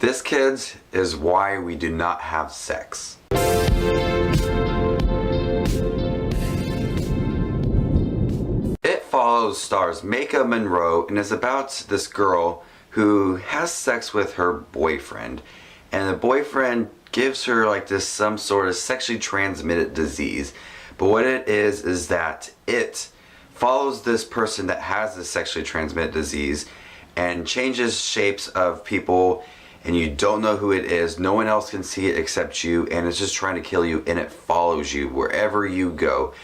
This, kids, is why we do not have sex. It Follows stars Maika Monroe and is about this girl who has sex with her boyfriend, and the boyfriend gives her like this some sort of sexually transmitted disease. But what it is that it follows this person that has this sexually transmitted disease and changes shapes of people, and you don't know who it is. No one else can see it except you, and it's just trying to kill you, and it follows you wherever you go.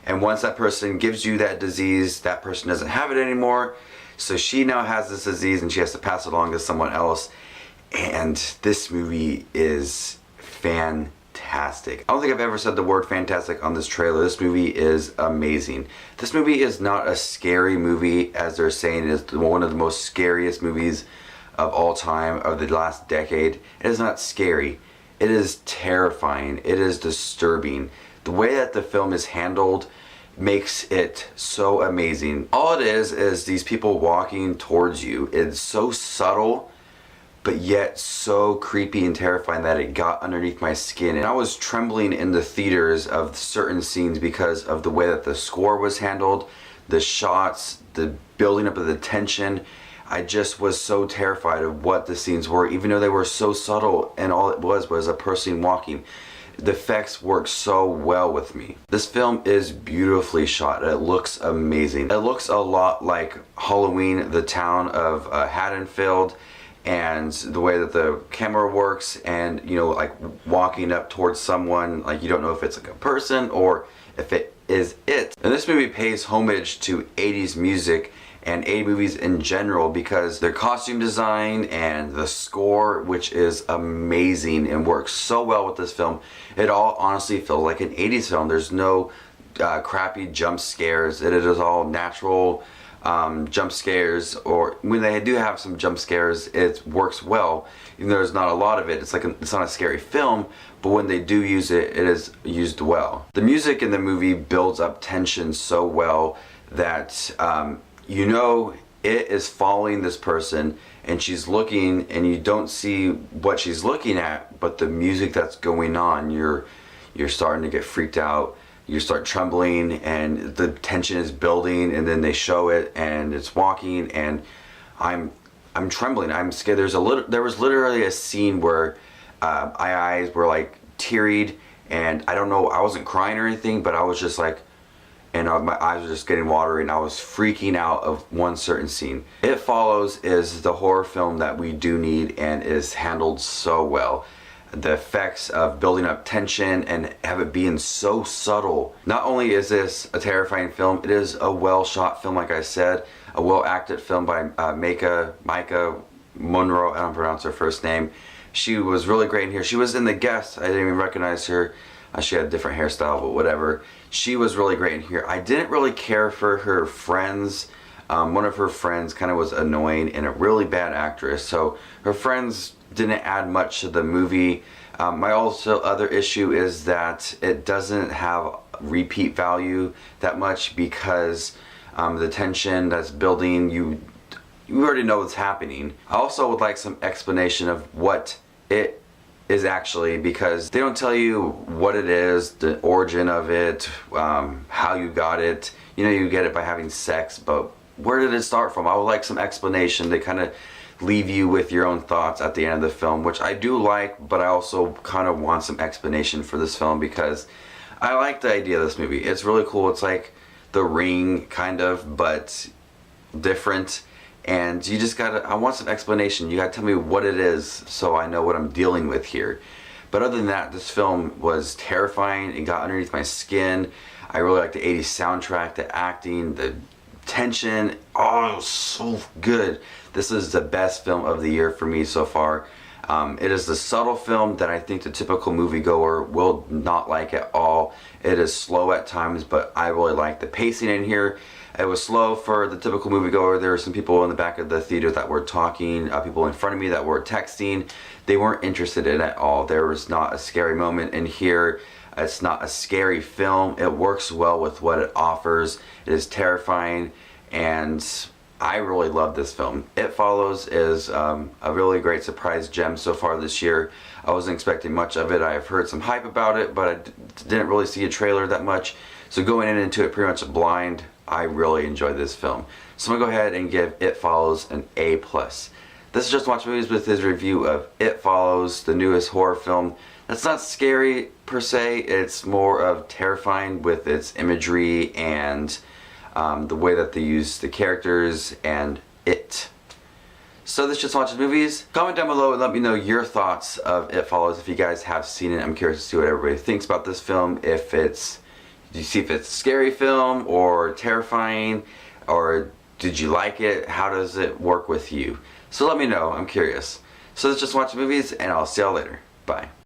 And once that person gives you that disease, that person doesn't have it anymore. So she now has this disease and she has to pass it along to someone else. And this movie is fantastic. I don't think I've ever said the word fantastic on this trailer. This movie is amazing. This movie is not a scary movie, as they're saying. It is one of the most scariest movies of all time, of the last decade. It is not scary. It is terrifying. It is disturbing. The way that the film is handled makes it so amazing. All it is these people walking towards you. It's so subtle, but yet so creepy and terrifying that it got underneath my skin. And I was trembling in the theaters of certain scenes because of the way that the score was handled, the shots, the building up of the tension. I just was so terrified of what the scenes were, even though they were so subtle, and all it was a person walking. The effects work so well with me. This film is beautifully shot. It looks amazing. It looks a lot like Halloween, the town of Haddonfield, and the way that the camera works, and you know, like walking up towards someone, like you don't know if it's like a person or if it is it. And this movie pays homage to 80s music and 80s movies in general, because their costume design and the score, which is amazing and works so well with this film. It all honestly feels like an 80s film. There's no crappy jump scares. It is all natural jump scares, or when they do have some jump scares, it works well. Even though there's not a lot of it, it's not a scary film, but when they do use it, it is used well. The music in the movie builds up tension so well that you know it is following this person, and she's looking, and you don't see what she's looking at, but the music that's going on, you're starting to get freaked out. You start trembling, and the tension is building, and then they show it, and it's walking, and I'm trembling. I'm scared. There was literally a scene where my eyes were like tearied, and I don't know, I wasn't crying or anything, but I was just like, and my eyes were just getting watery, and I was freaking out of one certain scene. It Follows is the horror film that we do need, and is handled so well. The effects of building up tension and have it being so subtle. Not only is this a terrifying film, it is a well shot film, like I said, a well acted film by Maika Monroe. I don't pronounce her first name. She was really great in here. She was in The Guest. I didn't even recognize her. She had a different hairstyle, but whatever. She was really great in here. I didn't really care for her friends. One of her friends kind of was annoying and a really bad actress, so her friends didn't add much to the movie. My other issue is that it doesn't have repeat value that much, because the tension that's building, you already know what's happening. I also would like some explanation of what it is actually, because they don't tell you what it is, the origin of it, how you got it. You know, you get it by having sex, but where did it start from? I would like some explanation to kind of leave you with your own thoughts at the end of the film, which I do like, but I also kind of want some explanation for this film, because I like the idea of this movie. It's really cool. It's like The Ring, kind of, but different. And you just gotta, I want some explanation. You gotta tell me what it is so I know what I'm dealing with here. But other than that, this film was terrifying. It got underneath my skin. I really liked the 80s soundtrack, the acting, the tension. Oh, it was so good. This is the best film of the year for me so far. It is the subtle film that I think the typical moviegoer will not like at all. It is slow at times, but I really like the pacing in here. It was slow for the typical moviegoer. There were some people in the back of the theater that were talking, people in front of me that were texting. They weren't interested in it at all. There was not a scary moment in here. It's not a scary film. It works well with what it offers. It is terrifying, and I really love this film. It Follows is a really great surprise gem so far this year. I wasn't expecting much of it. I've heard some hype about it, but I didn't really see a trailer that much. So going into it pretty much blind, I really enjoyed this film. So I'm going to go ahead and give It Follows an A+. This is Just Watch Movies with his review of It Follows, the newest horror film. That's not scary per se, it's more of terrifying with its imagery and the way that they use the characters and it. So this Just Watch Movies. Comment down below and let me know your thoughts of It Follows if you guys have seen it. I'm curious to see what everybody thinks about this film. If it's, do you see if it's a scary film or terrifying, or did you like it? How does it work with you? So let me know, I'm curious. So let's Just Watch Movies, and I'll see y'all later. Bye.